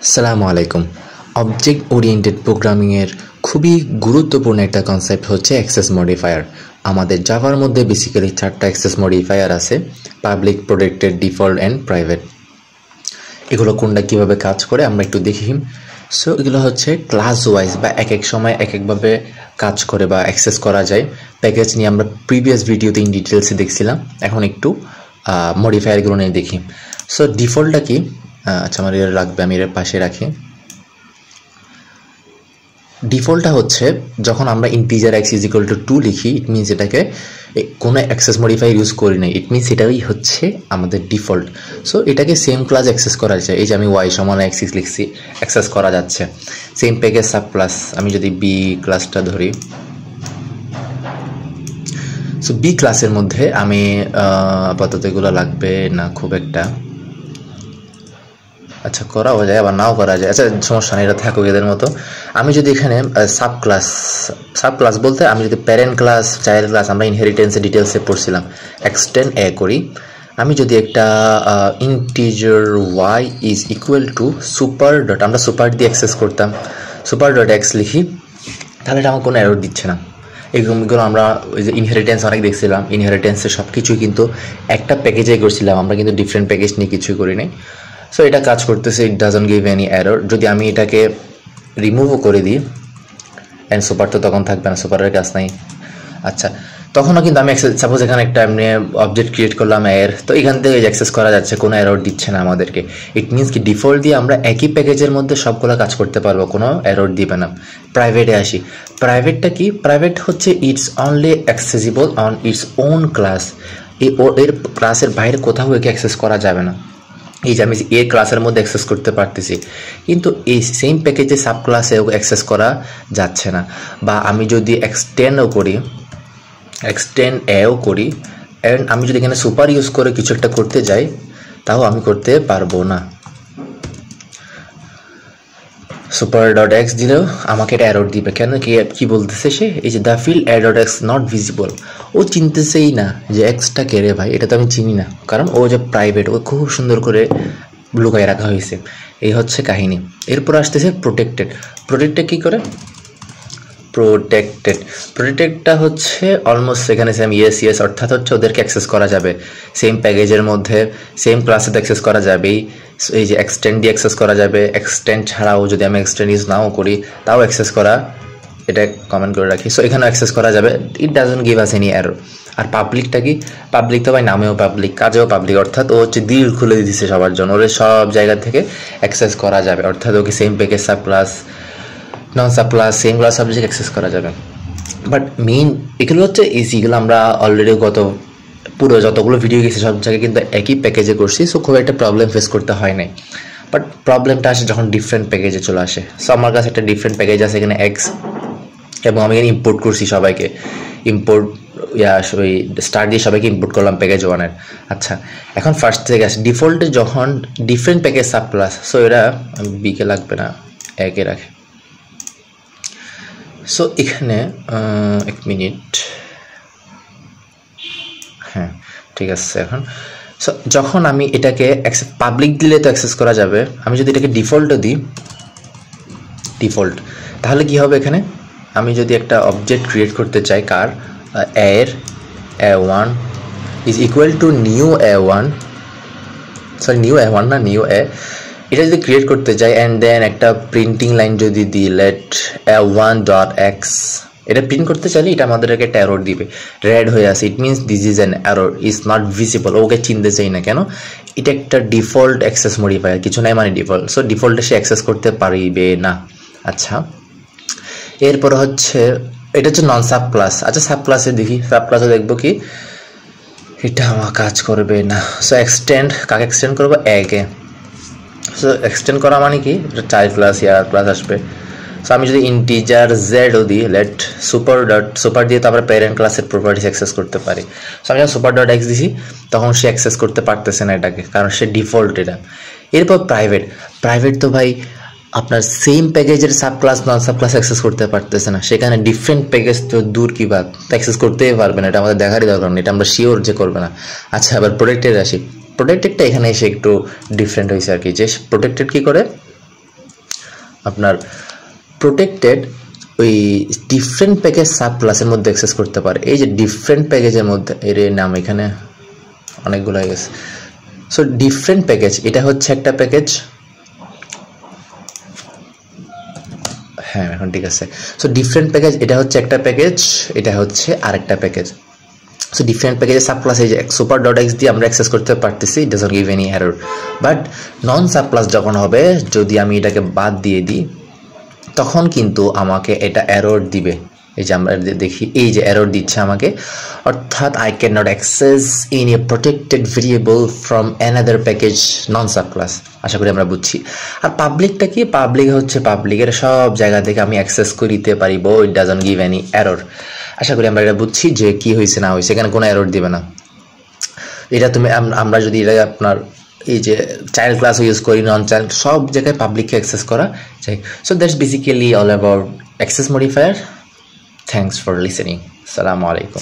আসসালামু আলাইকুম। Object oriented প্রোগ্রামিংয়ের খুবই গুরুত্বপূর্ণ একটা কনসেপ্ট হচ্ছে অ্যাক্সেস মডিফায়ার। আমাদের জাভার মধ্যে বেসিক্যালি 4টা অ্যাক্সেস মডিফায়ার আছে: public, protected, default and private. এগুলো কোনটা কীভাবে কাজ করে আমরা একটু দেখি। সো এগুলো হচ্ছে ক্লাস ওয়াইজ বা এক এক সময় এক একভাবে কাজ করে বা অ্যাক্সেস করা যায়। প্যাকেজ নিয়ে আমরা প্রিভিয়াস ভিডিওতে ইন ডিটেলসে দেখছিলাম, এখন একটু মডিফায়ারগুলো নিয়ে দেখি। সো ডিফল্টটা কি? আচ্ছা, আমার এর রাখবে, আমি এর পাশে রাখি। ডিফল্টটা হচ্ছে যখন আমরা ইন্টিজার x = 2 লিখি, ইট মিনস এটাকে কোনো অ্যাক্সেস মডিফায়ার ইউজ করি নাই, ইট মিনস এটাই হচ্ছে আমাদের ডিফল্ট। সো এটাকে সেম ক্লাস অ্যাক্সেস করা যায়। এই যে আমি y = x লিখছি, অ্যাক্সেস করা যাচ্ছে। সেম প্যাকেজ সাব ক্লাস, আমি যদি b ক্লাসটা ধরি, সো b ক্লাসের মধ্যে আমি আপাতত এগুলো লাগবে না খুব একটা। আচ্ছা, করাও যায় আবার নাও করা যায়। আচ্ছা, সমস্যা নেই, এটা থাকুক এদের মতো। আমি যদি এখানে সাব ক্লাস বলতে আমি যদি প্যারেন্ট ক্লাস, চাইল্ড ক্লাস, আমরা ইনহেরিটেন্সে ডিটেলসে পড়ছিলাম, এক্সটেন্ড এ করি। আমি যদি একটা ইন্টিজার y = সুপার ডট, আমরা সুপার দিয়ে অ্যাক্সেস করতাম, সুপার ডট x লিখি, তাহলে এটা আমার কোনো এরর দিচ্ছে না। এগুলো আমরা ওই যে ইনহেরিটেন্স অনেক দেখছিলাম, ইনহেরিটেন্সে সব কিছুই কিন্তু একটা প্যাকেজে করছিলাম, আমরা কিন্তু ডিফারেন্ট প্যাকেজ নিয়ে কিছুই করি নাই। সো এটা কাজ করতেছে, ইট ডাজন্ট গিভ এনি এরর। যদি আমি এটাকে রিমুভও করে দিই, অ্যান্ড সুপার তো তখন থাকবে না, সুপারের কাজ নাই। আচ্ছা, তখনও কিন্তু আমি সাপোজ এখানে একটা এমনি অবজেক্ট ক্রিয়েট করলাম এর, তো এখান থেকে অ্যাক্সেস করা যাচ্ছে, কোনো এরর দিচ্ছে না আমাদেরকে। ইট মিনস কি ডিফল্ট দিয়ে আমরা একই প্যাকেজের মধ্যে সবগুলো কাজ করতে পারবো, কোনো এরর দিবে না। প্রাইভেটে আসি। প্রাইভেটটা কি? প্রাইভেট হচ্ছে it's only accessible on its own class. এর ক্লাসের বাইরে কোথাও একে অ্যাক্সেস করা যাবে না। এই যে আমি এর ক্লাসের মধ্যে অ্যাক্সেস করতে পারতেছি, কিন্তু এই সেম প্যাকেজে সাব ক্লাসেও অ্যাক্সেস করা যাচ্ছে না। বা আমি যদি এক্সটেন্ড এও করি, অ্যান্ড আমি যদি এখানে সুপার ইউজ করে কিছু একটা করতে যাই, তাও আমি করতে পারবো না। সুপার ডট এক্স দিলেও আমাকে এটা এরর দিবে। কেন? কি বলতেছে সে? এই যে the field dot x not visible. ও চিনতেছেই না যে এক্সটা কে রে ভাই, এটা তো আমি চিনি না, কারণ ও যে প্রাইভেট, ও খুব সুন্দর করে লুকায় রাখা হয়েছে। এই হচ্ছে কাহিনী। এরপর আসতেছে প্রোটেক্টেড কী করে? প্রোটেক্টেডটা হচ্ছে অলমোস্ট সেখানে সেম ইয়েস, অর্থাৎ হচ্ছে ওদেরকে অ্যাক্সেস করা যাবে সেম প্যাকেজের মধ্যে, সেম ক্লাসে অ্যাক্সেস করা যাবেই। এই যে এক্সটেন্ড দিয়ে অ্যাক্সেস করা যাবে, এক্সটেন্ড ছাড়াও যদি আমি এক্সটেন্ড ইউজ নাও করি তাও অ্যাক্সেস করা, এটা কমেন্ট করে রাখি। সো এখানেও অ্যাক্সেস করা যাবে, it doesn't give us any error. আর পাবলিকটা কি? পাবলিক তো ভাই নামেও পাবলিক, কাজেও পাবলিক, অর্থাৎ ও হচ্ছে দিল খুলে দিচ্ছে সবার জন্য, ওরে সব জায়গা থেকে অ্যাক্সেস করা যাবে। অর্থাৎ okay same package sub class, non sub class, same class subject access করা যাবে। বাট মেইন এগুলো হচ্ছে এগুলো আমরা অলরেডি পুরো যতগুলো ভিডিও গেছে সব জায়গায় কিন্তু একই প্যাকেজে করছি, সো খুব একটা প্রবলেম ফেস করতে হয় নাই। বাট প্রবলেমটা আসে যখন ডিফারেন্ট প্যাকেজে চলে আসে। সো আমার কাছে একটা ডিফারেন্ট প্যাকেজ আছে এখানে এক্স, এবং আমি এখানে ইম্পোর্ট করছি সবাইকে, ওই স্টার দিয়ে সবাইকে ইম্পোর্ট করলাম প্যাকেজ 1-এর। আচ্ছা, এখন ফার্স্ট থেকে আসে ডিফল্টে যখন different package sub class, so এরা বিকে লাগবে না, একে রাখে। সো এখানে এক মিনিট, হ্যাঁ ঠিক আছে। এখন সো যখন আমি এটাকে পাবলিক দিলে তো অ্যাক্সেস করা যাবে, আমি যদি এটাকে ডিফল্টও দিই, তাহলে কি হবে? এখানে আমি যদি একটা অবজেক্ট ক্রিয়েট করতে চাই, কার এর a1 = new a1, sorry new a1 না, নিউ এ, এটা যদি ক্রিয়েট করতে চাই, অ্যান্ড দেন একটা প্রিন্টিং লাইন যদি দিই, লেট a1.x, এটা প্রিন্ট করতে চাইলে এটা আমাদের একটা এরর দিবে, রেড হয়ে আছে, it means this is an error, is not visible. ওকে চিনতে চাই না, কেন? এটা একটা ডিফল্ট অ্যাক্সেস মডিফায়ার, কিছু নাই মানে ডিফল্ট। সো ডিফল্টে সে অ্যাক্সেস করতে পারবে না। আচ্ছা, এরপর হচ্ছে এটা হচ্ছে নন সাব ক্লাস। আচ্ছা, সাব ক্লাসে দেখি, সাব ক্লাসে দেখবো কি এটা আমার কাজ করবে না। সো এক্সটেন্ড, কাকে এক্সটেন্ড করবো? একে। সো এক্সটেন্ড করা মানে কি? এটা চাইল্ড ক্লাস ক্লাস আসবে। সো আমি যদি ইন্টিজার জেডও দিই, লেট সুপার দিয়ে তারপরে প্যারেন্ট ক্লাসের প্রপার্টিস অ্যাক্সেস করতে পারি। সো আমি যখন সুপার ডট এক্স দিছি, তখন সে অ্যাক্সেস করতে পারতেছে না এটাকে, কারণ সে ডিফল্ট এটা। এরপর প্রাইভেট তো ভাই আপনার সেম প্যাকেজের sub class, non sub class access করতে পারতেছে না, সেখানে ডিফারেন্ট প্যাকেজ তো দূর কি বাদ, অ্যাক্সেস করতেই পারবে না, এটা আমাদের দেখারই দরকার নেই, এটা আমরা শিওর যে করবে না। আচ্ছা, আবার প্রোটেক্টেড আসি। প্রোটেক্টেডটা এখানে এসে একটু ডিফারেন্ট হয়েছে আর কি, যে প্রোটেক্টেড কী করে? আপনার প্রোটেক্টেড ওই ডিফারেন্ট প্যাকেজ সাব ক্লাসের মধ্যে অ্যাক্সেস করতে পারে। এই যে ডিফারেন্ট প্যাকেজের মধ্যে এর নাম এখানে অনেকগুলো হয়ে গেছে। সো ডিফারেন্ট প্যাকেজ এটা হচ্ছে একটা প্যাকেজ, হ্যাঁ এখন ঠিক আছে। সো ডিফারেন্ট প্যাকেজ এটা হচ্ছে একটা প্যাকেজ, এটা হচ্ছে আরেকটা প্যাকেজ। সো ডিফারেন্ট প্যাকেজের সাব ক্লাস এই যে সুপার ডট এক্স দিয়ে আমরা অ্যাক্সেস করতে পারতেছি, ইট doesn't give any error. But non sub class যখন হবে, যদি আমি এটাকে বাদ দিয়ে দিই তখন কিন্তু আমাকে এটা এরর দিবে। এই যে আমরা দেখি এই যে এরর দিচ্ছে আমাকে, অর্থাৎ I can not access in a protected variable from another package non sub class. আশা করি আমরা বুঝছি। আর পাবলিকটা কি, পাবলিক হচ্ছে পাবলিকের সব জায়গা থেকে আমি অ্যাক্সেস করিতে পারিব, it doesn't give any error. আশা করি আমরা এটা বুঝছি যে কি হয়েছে না হয়েছে, এখানে কোনো এরর দিবে না। এটা তুমি আমরা যদি এটা আপনার এই যে চাইল্ড ক্লাস ইউজ করি, নন চাইল্ড সব জায়গায় পাবলিককে অ্যাক্সেস করা চাই। So that's basically all about access modifier. Thanks for listening. আসসালামু আলাইকুম।